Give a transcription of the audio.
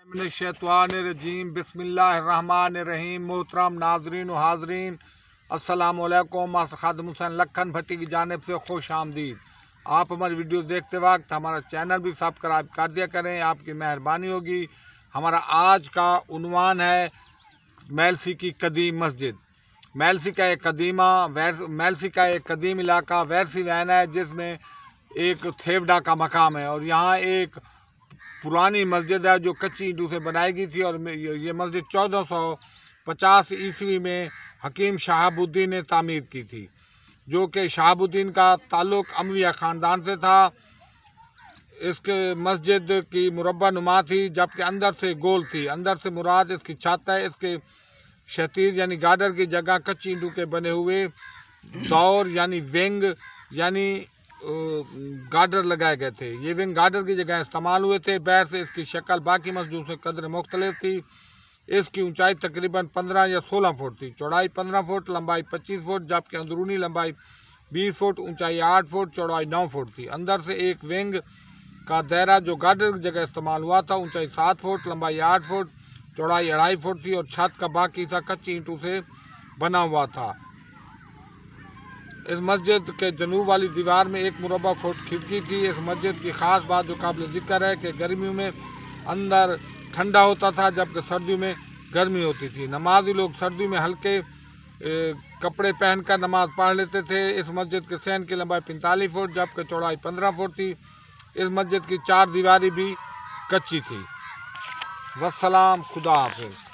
मिनश्शैतानिर्रजीम बिस्मिल्लाहिर्रहमानिर्रहीम। मोहतरम नाजरीन व हाजरीन, अस्सलाम वालेकुम। खादिम हुसैन लखन भट्टी की जानिब से खुश आमदीद। आप हमारी वीडियो देखते वक्त हमारा चैनल भी सब्सक्राइब कर दिया करें, आपकी मेहरबानी होगी। हमारा आज का उन्वान है मैलसी की कदीम मस्जिद। मैलसी का एक कदीम इलाका वैरसी वैन है, जिसमें एक थेवड़ा का मकाम है और यहाँ एक पुरानी मस्जिद है जो कच्ची ईंटों से बनाई गई थी। और ये मस्जिद 1450 ईस्वी में हकीम शहाबुद्दीन ने तामीर की थी, जो कि शहाबुद्दीन का ताल्लुक अमविया ख़ानदान से था। इसके मस्जिद की मुरब्बा नुमा थी, जबकि अंदर से गोल थी। अंदर से मुराद इसकी छत है। इसके शतीर यानी गार्डर की जगह कच्ची ईंटों के बने हुए दौर यानी विंग यानी गार्डर लगाए गए थे। ये विंग गार्डर की जगह इस्तेमाल हुए थे। बैर से इसकी शक्ल बाकी मस्जिदों से कदर मुख्तलिफ थी। इसकी ऊंचाई तकरीबन 15 या 16 फुट थी, चौड़ाई 15 फुट, लंबाई 25 फुट, जबकि अंदरूनी लंबाई 20 फुट, ऊंचाई 8 फुट, चौड़ाई 9 फुट थी। अंदर से एक विंग का दायरा जो गार्डर की जगह इस्तेमाल हुआ था, ऊंचाई 7 फुट, लंबाई 8 फुट, चौड़ाई 2.5 फुट थी और छत का बाकी हिस्सा कच्ची ईंटों से बना हुआ था। इस मस्जिद के जनूब वाली दीवार में एक मुरब्बा फुट खिड़की थी। इस मस्जिद की ख़ास बात जो काबिल ज़िक्र है कि गर्मियों में अंदर ठंडा होता था, जबकि सर्दियों में गर्मी होती थी। नमाजी लोग सर्दियों में हल्के कपड़े पहनकर नमाज पढ़ लेते थे। इस मस्जिद के सहन की लंबाई 45 फुट, जबकि चौड़ाई 15 फुट थी। इस मस्जिद की 4 दीवारें भी कच्ची थी। वस्सलाम, खुदा हाफिज़।